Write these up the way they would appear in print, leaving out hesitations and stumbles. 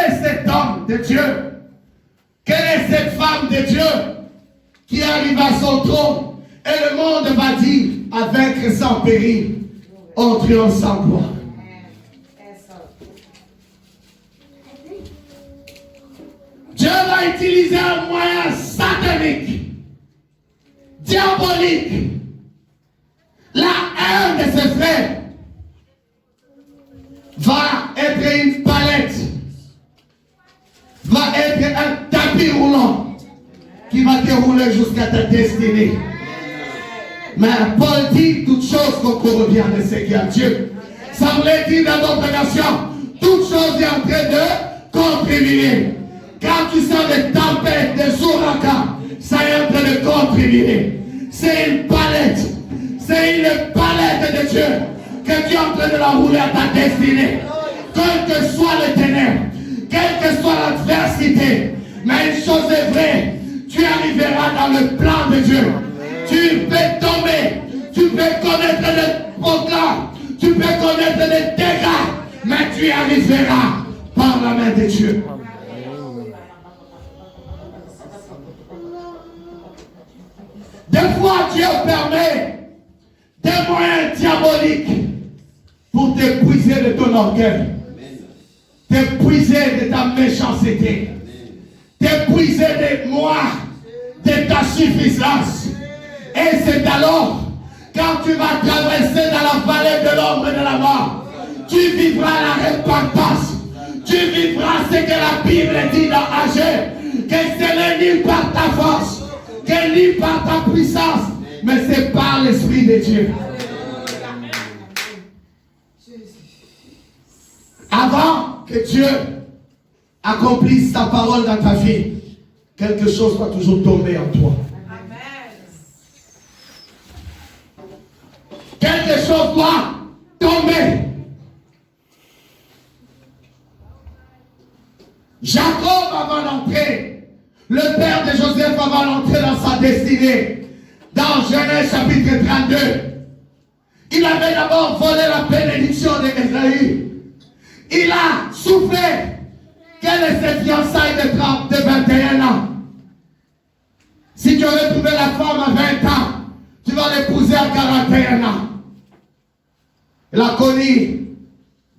est cet homme de Dieu? Quelle est cette femme de Dieu qui arrive à son trône? Et le monde va dire, à vaincre sans péril, en triomphe sans gloire. Dieu va utiliser un moyen satanique, diabolique, la haine de ses frères va être une palette, va être un tapis roulant qui va dérouler jusqu'à ta destinée. Mais Paul dit toute chose concourt bien de ce qu'il y a Dieu. Ça voulait dire dans notre nation, toute chose est en train de contribuer. Quand tu sens des tempêtes, des ouragans, ça est en train de contribuer. C'est une palette. C'est une palette de Dieu que tu es en train de la rouler à ta destinée. Quel que soit le ténèbre, quelle que soit l'adversité, mais une chose est vraie, tu arriveras dans le plan de Dieu. Tu peux tomber, tu peux connaître des programmes, tu peux connaître des dégâts, mais tu y arriveras par la main de Dieu. Des fois, Dieu permet des moyens diaboliques pour t'épuiser de ton orgueil, t'épuiser de ta méchanceté, t'épuiser de moi, de ta suffisance. Et c'est alors, quand tu vas traverser dans la vallée de l'ombre de la mort, tu vivras la repentance, tu vivras ce que la Bible dit dans Agé, que ce n'est ni par ta force, que ni par ta puissance, mais c'est par l'Esprit de Dieu. Avant que Dieu accomplisse sa parole dans ta vie, quelque chose va toujours tomber en toi. Quelque chose doit tomber. Jacob, avant d'entrer, le père de Joseph, avant d'entrer dans sa destinée, dans Genèse chapitre 32, il avait d'abord volé la bénédiction d'Ésaü. Il a soufflé. Quelle est cette fiançaille de 21 ans? Si tu aurais trouvé la femme à 20 ans, tu vas l'épouser à 41 ans. Il a connu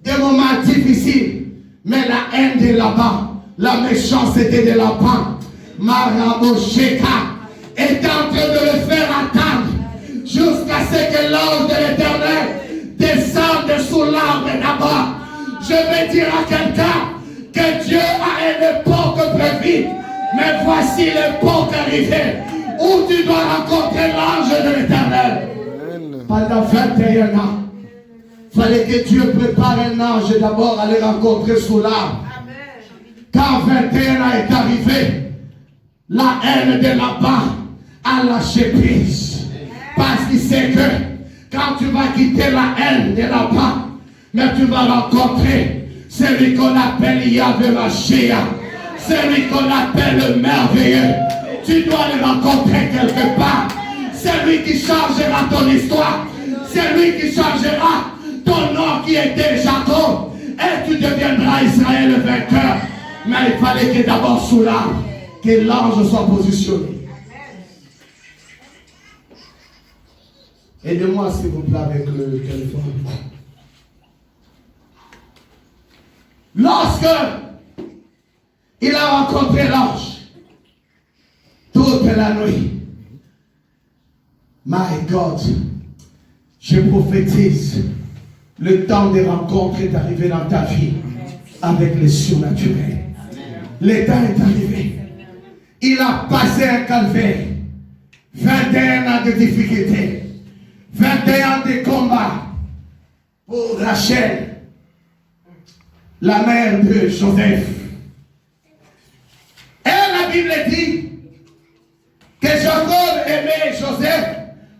des moments difficiles, mais la haine de là-bas, la méchanceté de là-bas, Marabosheka est en train de le faire attendre jusqu'à ce que l'ange de l'Éternel descende sous l'arbre d'abord. Je vais dire à quelqu'un que Dieu a une époque prévue, mais voici l'époque arrivée où tu dois rencontrer l'ange de l'Éternel. Pendant 21 ans, il fallait que Dieu prépare un ange d'abord à le rencontrer sous l'arbre. Quand 21 ans est arrivé, la haine de là-bas a lâché prise. Parce qu'il sait que quand tu vas quitter la haine de là-bas, mais tu vas rencontrer celui qu'on appelle Yahvé Mashiach, celui qu'on appelle le merveilleux. Tu dois le rencontrer quelque part. Celui qui changera ton histoire, celui qui changera ton nom qui était Jacob, et tu deviendras Israël le vainqueur. Mais il fallait que d'abord sous l'arbre, que l'ange soit positionné. Aidez-moi s'il vous plaît avec le téléphone. Lorsque il a rencontré l'ange, toute la nuit, my God, je prophétise, le temps des rencontres est arrivé dans ta vie avec le surnaturel. Le temps est arrivé. Il a passé un calvaire, 21 ans de difficultés, 21 ans de combat pour Rachel, la mère de Joseph. Et la Bible dit que Jacob aimait Joseph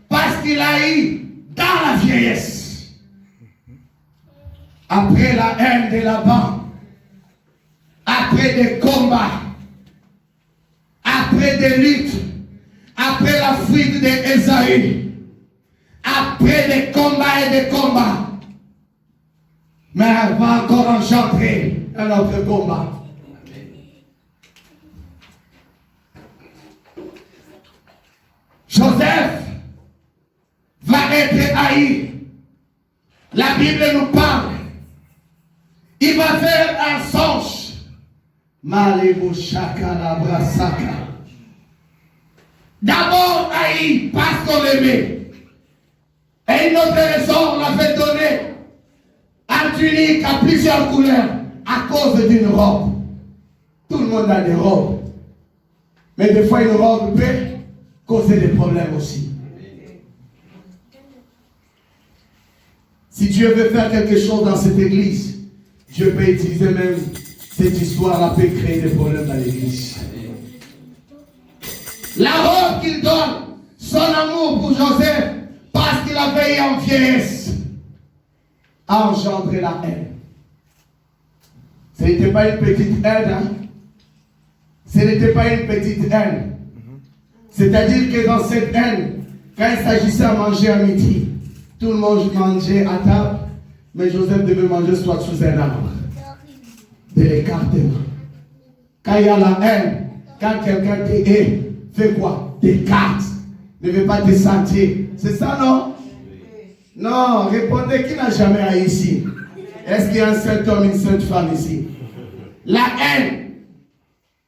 parce qu'il a eu dans la vieillesse. Après la haine de Laban, après des combats, après des luttes, après la fuite d'Ésaü, après des combats et des combats, mais elle va encore engendrer un autre combat. La Bible nous parle. Il va faire un songe. Malebo Shaka la Brasaka. D'abord haï parce qu'on l'aimait. Et une autre raison, on l'avait donné un tunique à plusieurs couleurs à cause d'une robe. Tout le monde a des robes. Mais des fois, une robe peut causer des problèmes aussi. Si Dieu veut faire quelque chose dans cette église, Dieu peut utiliser même cette histoire-là peut créer des problèmes dans l'église. La robe qu'il donne, son amour pour Joseph, parce qu'il a veillé en vieillesse, a engendré la haine. Ce n'était pas une petite haine, hein? Ce n'était pas une petite haine. C'est-à-dire que dans cette haine, quand il s'agissait à manger à midi, tout le monde mangeait à table, mais Joseph devait manger soit sous un arbre. De l'écartement. Quand il y a la haine, quand quelqu'un te hait, fais quoi? T'écarte. Ne veux pas te sentir. C'est ça, non? Non, répondez qui n'a jamais haï ici. Est-ce qu'il y a un seul homme, une seule femme ici? La haine.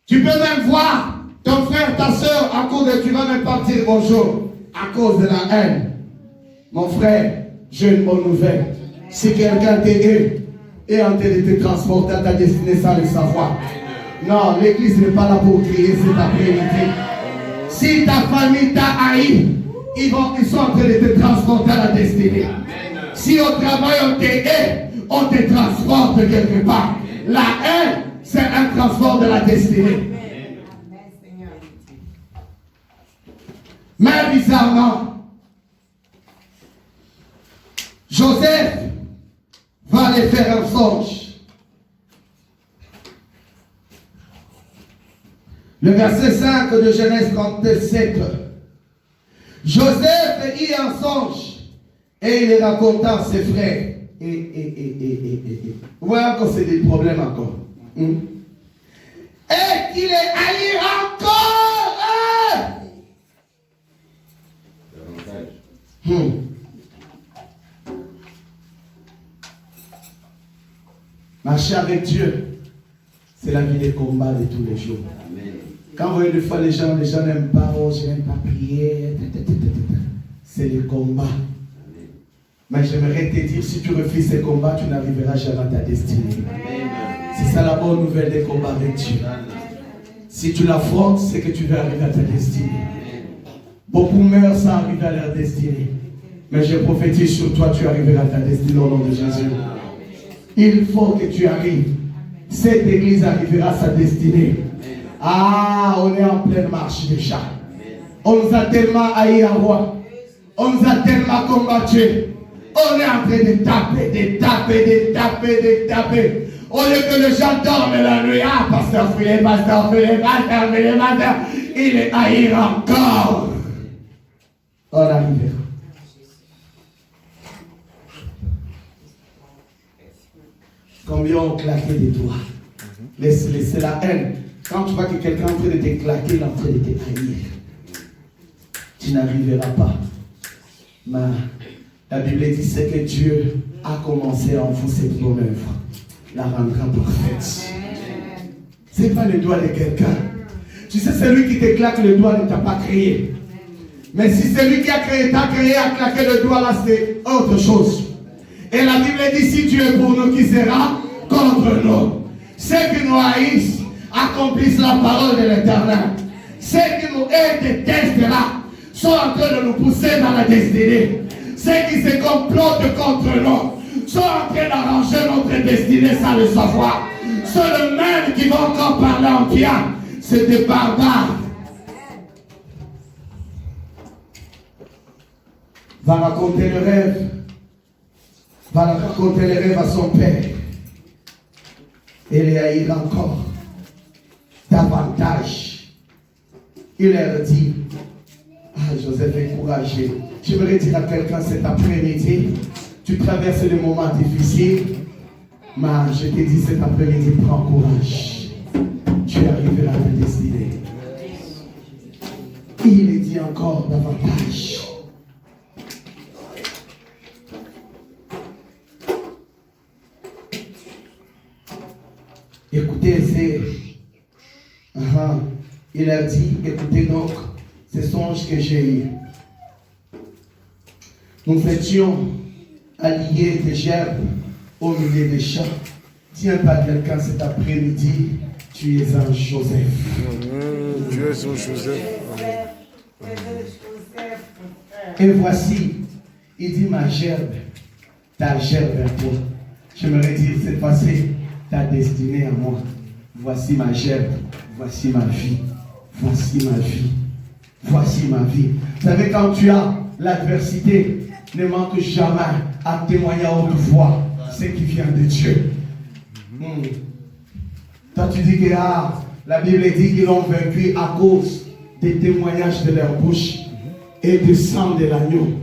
Tu peux même voir ton frère, ta soeur, à cause de tu vas même pas dire bonjour, à cause de la haine. Mon frère, j'ai une bonne nouvelle. Si quelqu'un t'aide et en train de te transporter à ta destinée sans le savoir. Non, l'église n'est pas là pour crier cet après-midi. Si ta famille t'a haï, ils sont en train de te transporter à la destinée. Si au travail on t'aide, on te transporte quelque part. La haine, c'est un transport de la destinée. Mais bizarrement, Joseph va aller faire un songe. Le verset 5 de Genèse 37. Joseph eut un songe et il raconta à ses frères. Vous voyez encore, c'est des problèmes encore. Et qu'il est allé encore. Marcher avec Dieu, c'est la vie des combats de tous les jours. Amen. Quand vous voyez des fois les gens n'aiment pas, oh, je n'aime pas prier, c'est le combat. Amen. Mais j'aimerais te dire, si tu refuses ces combats, tu n'arriveras jamais à ta destinée. C'est ça la bonne nouvelle des combats avec Dieu. Amen. Si tu l'affrontes, c'est que tu vas arriver à ta destinée. Amen. Beaucoup meurent sans arriver à leur destinée. Mais je prophétise sur toi, tu arriveras à ta destinée au nom de Jésus. Il faut que tu arrives. Cette église arrivera à sa destinée. Ah, on est en pleine marche déjà. On nous a tellement haïs à roi. On nous a tellement combattu. On est en train de taper. Au lieu que les gens dorment la nuit. Ah, pasteur Philippe, il est haï encore. On arrivera. Combien ont claqué des doigts? C'est la haine. Quand tu vois que quelqu'un est en train de te claquer, il est en train de te haïr. Tu n'arriveras pas. Mais la Bible dit c'est que Dieu a commencé en vous cette bonne œuvre. La rendra parfaite. Ce n'est pas le doigt de quelqu'un. Tu sais, celui qui te claque le doigt ne t'a pas créé. Mais si celui qui a créé t'a créé à claquer le doigt, là c'est autre chose. Et la Bible dit, si Dieu est pour nous, qui sera contre nous? Ceux qui nous haïssent accomplissent la parole de l'Éternel. Ceux qui nous aident, détestent là, sont en train de nous pousser dans la destinée. Ceux qui se complotent contre nous sont en train d'arranger notre destinée sans le savoir. Ceux-mêmes qui vont encore parler en bien, c'est des barbares. Va raconter le rêve. Va raconter les rêves à son père. Et les haïr encore. Davantage. Il leur dit, ah, Joseph est courageux. J'aimerais dire à quelqu'un cet après-midi, tu traverses des moments difficiles, mais je te dis cet après-midi, prends courage. Tu arriveras à ta destinée. Il dit encore davantage. Écoutez, il leur dit, écoutez donc ces songes que j'ai eus. Nous étions alliés des gerbes au milieu des champs. Tiens pas quelqu'un cet après-midi, tu es un Joseph. Tu es un Joseph. Et voici, il dit ma gerbe, ta gerbe vers toi. J'aimerais dire cette fois-ci, ta destinée à moi. Voici ma gerbe, voici ma vie, voici ma vie, voici ma vie. Vous savez, quand tu as l'adversité, ne manque jamais à témoigner à haute voix ce qui vient de Dieu. Toi, tu dis que la Bible dit qu'ils l'ont vaincu à cause des témoignages de leur bouche et du sang de l'agneau.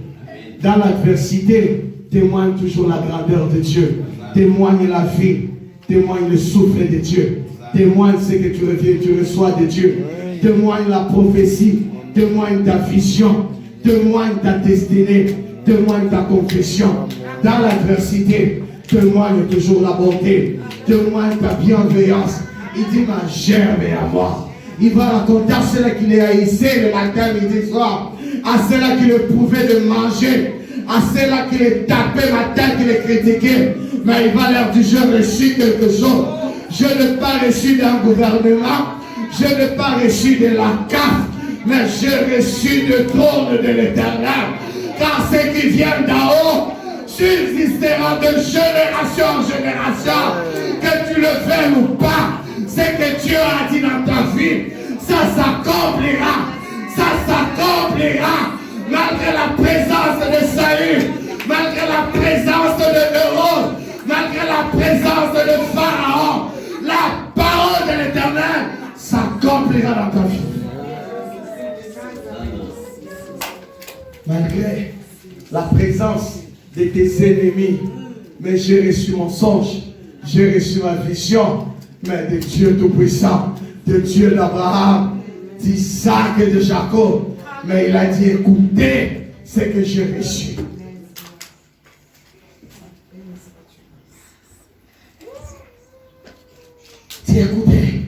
Dans l'adversité, témoigne toujours la grandeur de Dieu. Témoigne la vie. Témoigne le souffle de Dieu. Témoigne ce que tu reçois de Dieu. Témoigne la prophétie. Témoigne ta vision. Témoigne ta destinée. Témoigne ta confession. Dans l'adversité, témoigne toujours la bonté. Témoigne ta bienveillance. Il dit ma gerbe est à moi. Il va raconter à ceux-là qui les haïssaient le matin, midi, soir. À ceux-là qui le pouvaient de manger. À ceux-là qui les tapaient matin, qui les critiquaient. Mais il va leur dire, je reçus quelque chose. Je n'ai pas reçu d'un gouvernement. Je n'ai pas reçu de la CAF. Mais j'ai reçu le trône de l'Éternel. Car ce qui vient d'en haut subsistera de génération en génération. Que tu le fais ou pas, ce que Dieu a dit dans ta vie, ça s'accomplira. Ça s'accomplira. Malgré la présence de Saül, malgré la présence de Hérode, malgré la présence de Pharaon, la parole de l'Éternel s'accomplira dans ta vie. Malgré la présence de tes ennemis, mais j'ai reçu mon songe, j'ai reçu ma vision, mais de Dieu Tout-Puissant, de Dieu d'Abraham, d'Isaac et de Jacob. Mais il a dit, écoutez ce que j'ai reçu. Dis, écoutez,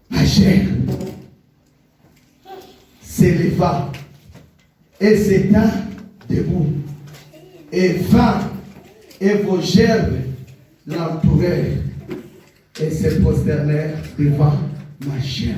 ma chair s'éleva et s'étend debout, et vint, et vos gerbes l'entourèrent, et se prosternèrent devant ma chair.